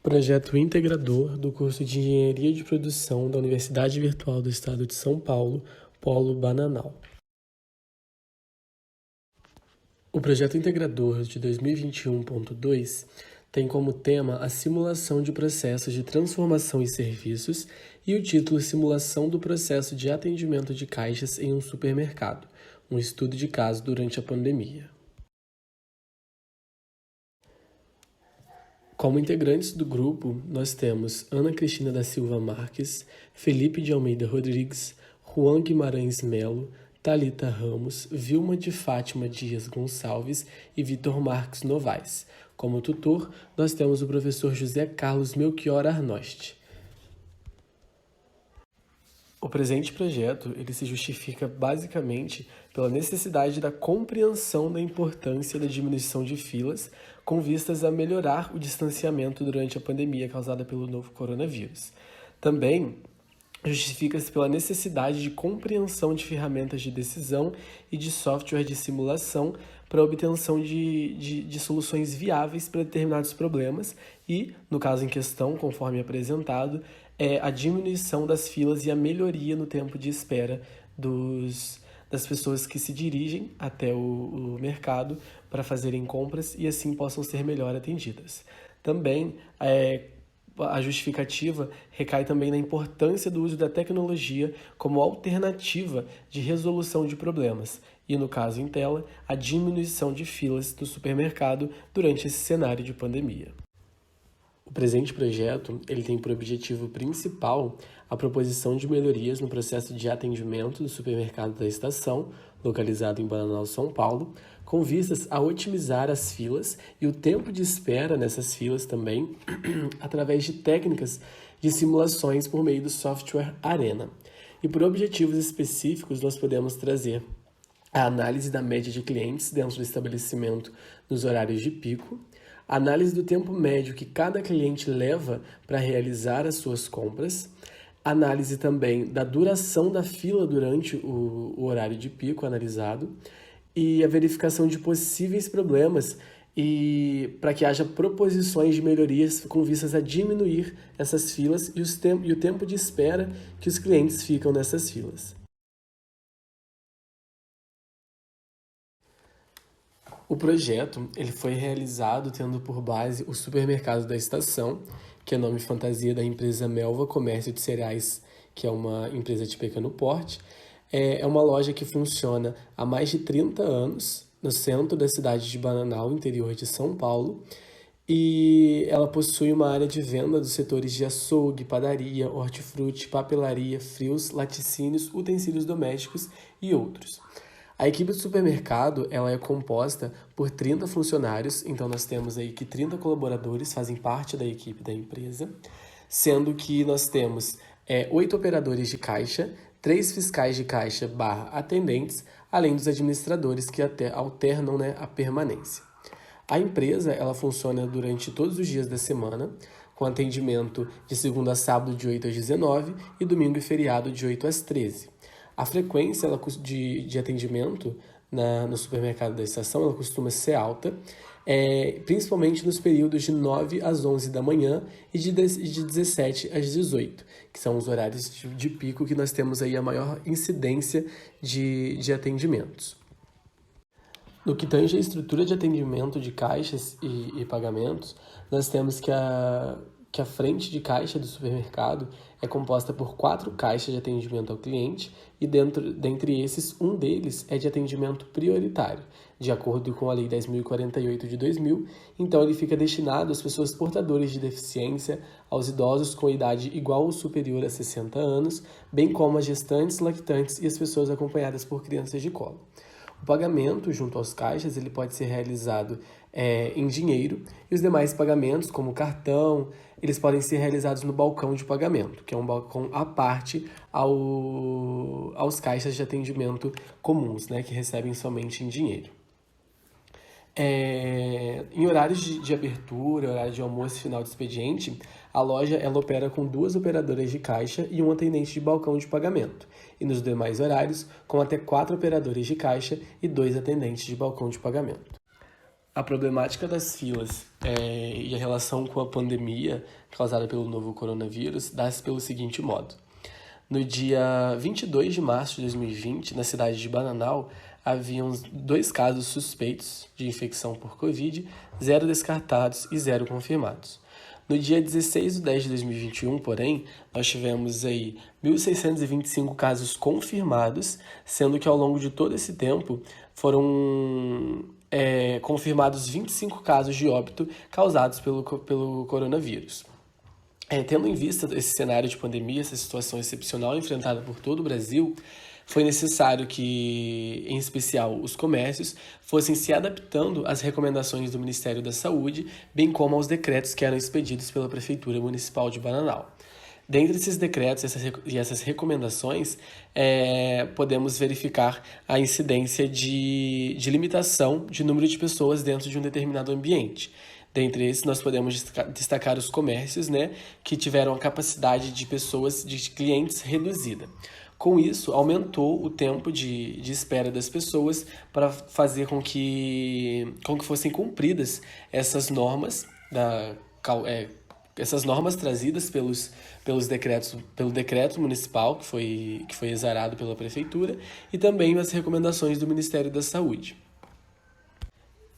Projeto integrador do curso de Engenharia de Produção da Universidade Virtual do Estado de São Paulo, Polo Bananal. O projeto integrador de 2021.2 tem como tema a simulação de processos de transformação e serviços e o título Simulação do processo de atendimento de caixas em um supermercado, um estudo de caso durante a pandemia. Como integrantes do grupo, nós temos Ana Cristina da Silva Marques, Felipe de Almeida Rodrigues, Juan Guimarães Melo, Thalita Ramos, Vilma de Fátima Dias Gonçalves e Vitor Marques Novaes. Como tutor, nós temos o professor José Carlos Melchior Arnosti. O presente projeto ele se justifica basicamente pela necessidade da compreensão da importância da diminuição de filas com vistas a melhorar o distanciamento durante a pandemia causada pelo novo coronavírus. Também justifica-se pela necessidade de compreensão de ferramentas de decisão e de software de simulação para a obtenção de soluções viáveis para determinados problemas e, no caso em questão, conforme apresentado, a diminuição das filas e a melhoria no tempo de espera das pessoas que se dirigem até o mercado para fazerem compras e assim possam ser melhor atendidas. Também a justificativa recai também na importância do uso da tecnologia como alternativa de resolução de problemas e, no caso em tela, a diminuição de filas do supermercado durante esse cenário de pandemia. O presente projeto ele tem por objetivo principal a proposição de melhorias no processo de atendimento do supermercado da estação, localizado em Bananal, São Paulo, com vistas a otimizar as filas e o tempo de espera nessas filas também, através de técnicas de simulações por meio do software Arena. E por objetivos específicos, nós podemos trazer a análise da média de clientes dentro do estabelecimento nos horários de pico, análise do tempo médio que cada cliente leva para realizar as suas compras, análise também da duração da fila durante o horário de pico analisado e a verificação de possíveis problemas e para que haja proposições de melhorias com vistas a diminuir essas filas e o tempo de espera que os clientes ficam nessas filas. O projeto ele foi realizado tendo por base o supermercado da estação, que é nome fantasia da empresa Melva Comércio de Cereais, que é uma empresa de pequeno porte. É uma loja que funciona há mais de 30 anos no centro da cidade de Bananal, interior de São Paulo, e ela possui uma área de venda dos setores de açougue, padaria, hortifruti, papelaria, frios, laticínios, utensílios domésticos e outros. A equipe do supermercado ela é composta por 30 funcionários, então nós temos aí que 30 colaboradores fazem parte da equipe da empresa, sendo que nós temos 8 operadores de caixa, 3 fiscais de caixa / atendentes, além dos administradores que até alternam a permanência. A empresa ela funciona durante todos os dias da semana, com atendimento de segunda a sábado de 8 às 19 e domingo e feriado de 8 às 13. A frequência de atendimento no supermercado da estação ela costuma ser alta, principalmente nos períodos de 9 às 11 da manhã e de 17 às 18, que são os horários de pico que nós temos aí a maior incidência de atendimentos. No que tange a estrutura de atendimento de caixas e pagamentos, nós temos que a frente de caixa do supermercado é composta por 4 caixas de atendimento ao cliente e dentre esses, um deles é de atendimento prioritário, de acordo com a Lei 10.048 de 2000, então ele fica destinado às pessoas portadoras de deficiência, aos idosos com idade igual ou superior a 60 anos, bem como as gestantes, lactantes e as pessoas acompanhadas por crianças de colo. O pagamento junto aos caixas ele pode ser realizado em dinheiro e os demais pagamentos, como cartão, eles podem ser realizados no balcão de pagamento, que é um balcão à parte aos caixas de atendimento comuns, que recebem somente em dinheiro. Em horários de abertura, horário de almoço e final de expediente, a loja ela opera com 2 operadoras de caixa e um atendente de balcão de pagamento. E nos demais horários, com até 4 operadores de caixa e 2 atendentes de balcão de pagamento. A problemática das filas e a relação com a pandemia causada pelo novo coronavírus dá-se pelo seguinte modo. No dia 22 de março de 2020, na cidade de Bananal, haviam 2 casos suspeitos de infecção por Covid, 0 descartados e 0 confirmados. No dia 16 de 10 de 2021, porém, nós tivemos aí 1.625 casos confirmados, sendo que ao longo de todo esse tempo foram confirmados 25 casos de óbito causados pelo coronavírus. Tendo em vista esse cenário de pandemia, essa situação excepcional enfrentada por todo o Brasil, foi necessário que, em especial, os comércios fossem se adaptando às recomendações do Ministério da Saúde, bem como aos decretos que eram expedidos pela Prefeitura Municipal de Bananal. Dentre esses decretos e essas recomendações, podemos verificar a incidência de limitação de número de pessoas dentro de um determinado ambiente. Dentre esses, nós podemos destacar os comércios, né, que tiveram a capacidade de clientes reduzida. Com isso, aumentou o tempo de espera das pessoas para fazer com que fossem cumpridas essas normas essas normas trazidas pelo decreto municipal que foi exarado pela prefeitura e também as recomendações do Ministério da Saúde.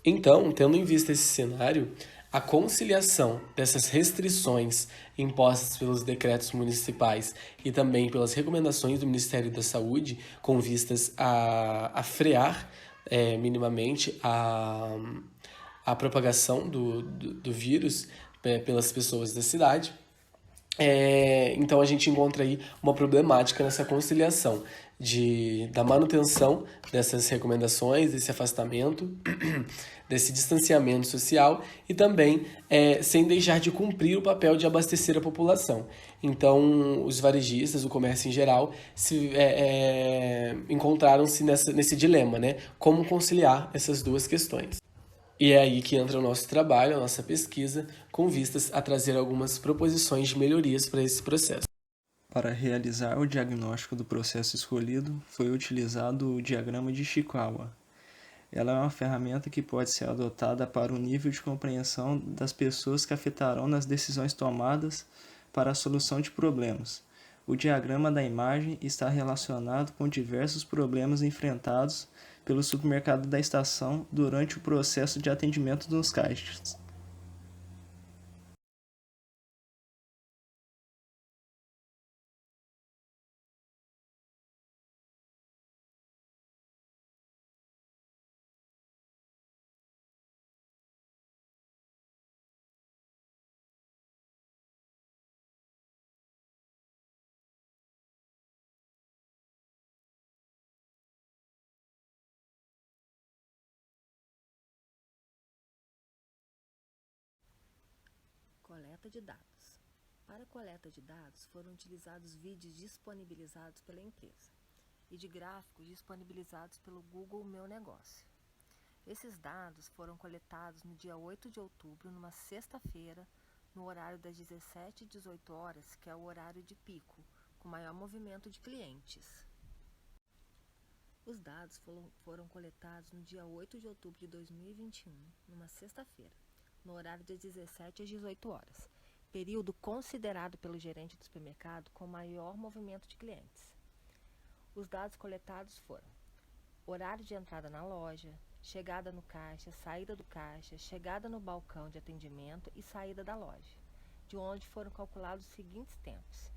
Então, tendo em vista esse cenário, a conciliação dessas restrições impostas pelos decretos municipais e também pelas recomendações do Ministério da Saúde, com vistas a frear minimamente a propagação do vírus pelas pessoas da cidade, então a gente encontra aí uma problemática nessa conciliação da manutenção dessas recomendações, desse afastamento, desse distanciamento social e também sem deixar de cumprir o papel de abastecer a população. Então, os varejistas, o comércio em geral, encontraram-se nesse dilema, né? Como conciliar essas duas questões. E é aí que entra o nosso trabalho, a nossa pesquisa, com vistas a trazer algumas proposições de melhorias para esse processo. Para realizar o diagnóstico do processo escolhido, foi utilizado o diagrama de Ishikawa. Ela é uma ferramenta que pode ser adotada para o nível de compreensão das pessoas que afetarão nas decisões tomadas para a solução de problemas. O diagrama da imagem está relacionado com diversos problemas enfrentados pelo supermercado da estação durante o processo de atendimento nos caixas. Coleta de dados. Para a coleta de dados foram utilizados vídeos disponibilizados pela empresa e de gráficos disponibilizados pelo Google Meu Negócio. Esses dados foram coletados no dia 8 de outubro, numa sexta-feira, no horário das 17 e 18 horas, que é o horário de pico, com maior movimento de clientes. Os dados foram coletados no dia 8 de outubro de 2021, numa sexta-feira, no horário das 17 às 18 horas, período considerado pelo gerente do supermercado com maior movimento de clientes. Os dados coletados foram horário de entrada na loja, chegada no caixa, saída do caixa, chegada no balcão de atendimento e saída da loja, de onde foram calculados os seguintes tempos: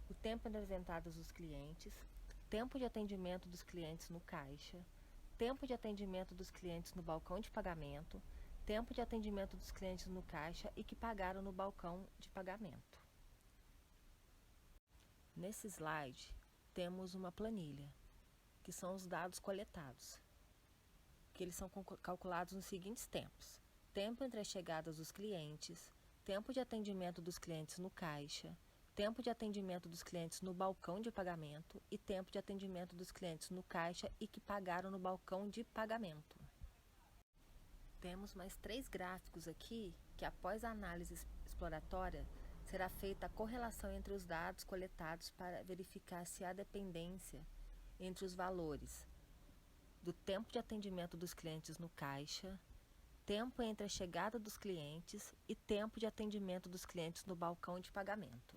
o tempo entre as entradas dos clientes, tempo de atendimento dos clientes no caixa, tempo de atendimento dos clientes no balcão de pagamento, tempo de atendimento dos clientes no caixa e que pagaram no balcão de pagamento. Nesse slide, temos uma planilha, que são os dados coletados, que eles são calculados nos seguintes tempos: tempo entre as chegadas dos clientes, tempo de atendimento dos clientes no caixa, tempo de atendimento dos clientes no balcão de pagamento e tempo de atendimento dos clientes no caixa e que pagaram no balcão de pagamento. Temos mais 3 gráficos aqui que, após a análise exploratória, será feita a correlação entre os dados coletados para verificar se há dependência entre os valores do tempo de atendimento dos clientes no caixa, tempo entre a chegada dos clientes e tempo de atendimento dos clientes no balcão de pagamento.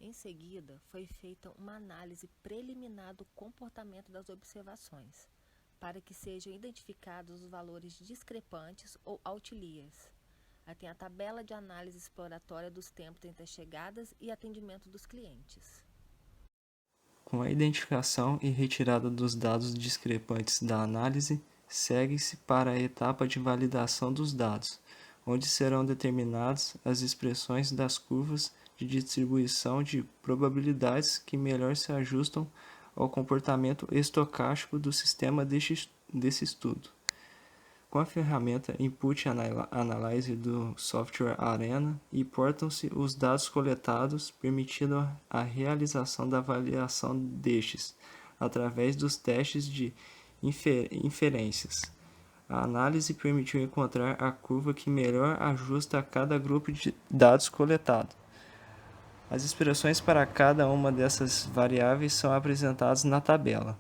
Em seguida, foi feita uma análise preliminar do comportamento das observações, para que sejam identificados os valores discrepantes ou outliers. Tem a tabela de análise exploratória dos tempos entre as chegadas e atendimento dos clientes. Com a identificação e retirada dos dados discrepantes da análise, segue-se para a etapa de validação dos dados, onde serão determinadas as expressões das curvas de distribuição de probabilidades que melhor se ajustam ao comportamento estocástico do sistema desse estudo. Com a ferramenta Input Analyzer do software Arena, importam-se os dados coletados, permitindo a realização da avaliação destes, através dos testes de inferências. A análise permitiu encontrar a curva que melhor ajusta a cada grupo de dados coletado. As expressões para cada uma dessas variáveis são apresentadas na tabela.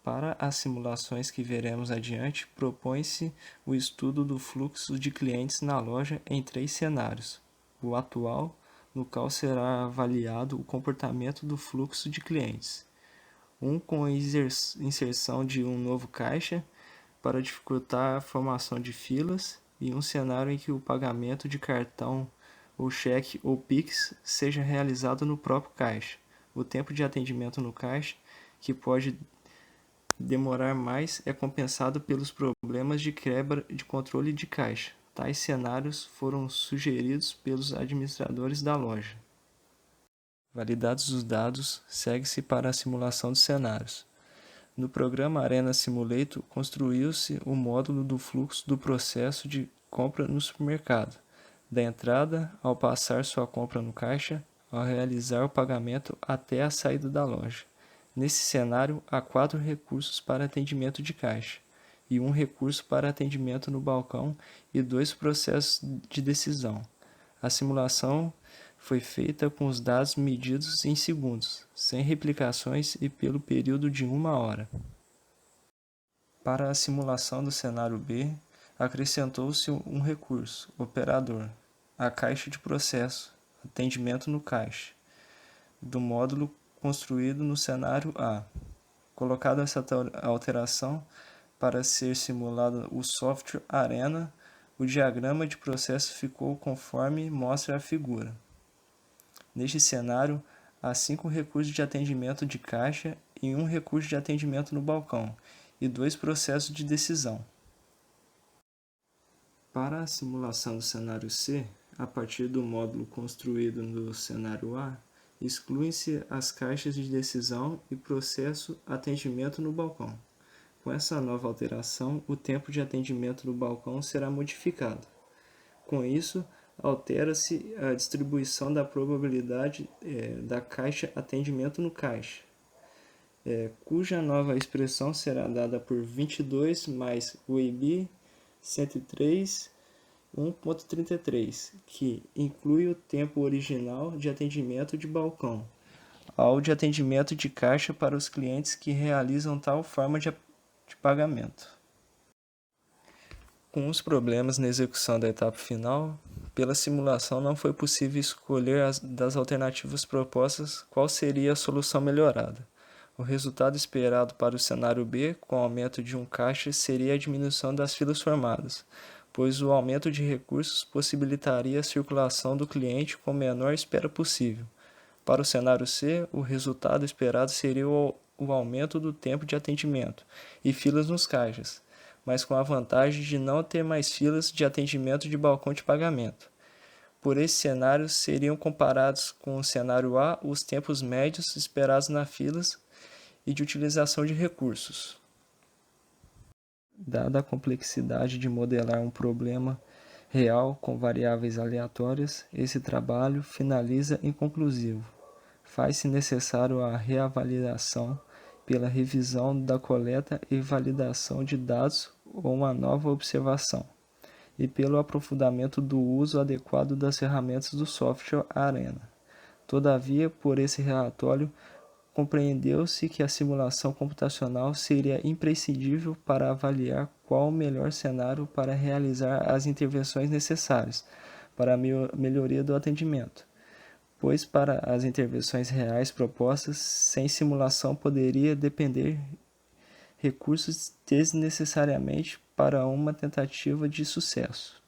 Para as simulações que veremos adiante, propõe-se o estudo do fluxo de clientes na loja em 3 cenários. O atual, no qual será avaliado o comportamento do fluxo de clientes. Um com a inserção de um novo caixa para dificultar a formação de filas, e um cenário em que o pagamento de cartão ou cheque ou Pix seja realizado no próprio caixa. O tempo de atendimento no caixa, que pode demorar mais, é compensado pelos problemas de quebra de controle de caixa. Tais cenários foram sugeridos pelos administradores da loja. Validados os dados, segue-se para a simulação de cenários. No programa Arena Simulator, construiu-se o módulo do fluxo do processo de compra no supermercado, da entrada ao passar sua compra no caixa, ao realizar o pagamento até a saída da loja. Nesse cenário, há 4 recursos para atendimento de caixa, e 1 recurso para atendimento no balcão e 2 processos de decisão. A simulação foi feita com os dados medidos em segundos, sem replicações e pelo período de 1 hora. Para a simulação do cenário B, acrescentou-se um recurso, operador, a caixa de processo, atendimento no caixa, do módulo construído no cenário A. Colocada essa alteração para ser simulado o software Arena, o diagrama de processo ficou conforme mostra a figura. Neste cenário, há 5 recursos de atendimento de caixa e 1 recurso de atendimento no balcão, e 2 processos de decisão. Para a simulação do cenário C, a partir do módulo construído no cenário A, excluem-se as caixas de decisão e processo atendimento no balcão. Com essa nova alteração, o tempo de atendimento no balcão será modificado. Com isso, altera-se a distribuição da probabilidade da caixa atendimento no caixa, cuja nova expressão será dada por 22 mais UIB 103 1.33, que inclui o tempo original de atendimento de balcão, ao de atendimento de caixa para os clientes que realizam tal forma de pagamento. Com os problemas na execução da etapa final, pela simulação não foi possível escolher das alternativas propostas qual seria a solução melhorada. O resultado esperado para o cenário B, com o aumento de um caixa, seria a diminuição das filas formadas, pois o aumento de recursos possibilitaria a circulação do cliente com a menor espera possível. Para o cenário C, o resultado esperado seria o aumento do tempo de atendimento e filas nos caixas, mas com a vantagem de não ter mais filas de atendimento de balcão de pagamento. Por esse cenário, seriam comparados com o cenário A os tempos médios esperados nas filas e de utilização de recursos. Dada a complexidade de modelar um problema real com variáveis aleatórias, esse trabalho finaliza inconclusivo. Faz-se necessário a reavaliação pela revisão da coleta e validação de dados ou uma nova observação, e pelo aprofundamento do uso adequado das ferramentas do software Arena. Todavia, por esse relatório, compreendeu-se que a simulação computacional seria imprescindível para avaliar qual o melhor cenário para realizar as intervenções necessárias para a melhoria do atendimento, pois para as intervenções reais propostas sem simulação poderia depender recursos desnecessariamente para uma tentativa de sucesso.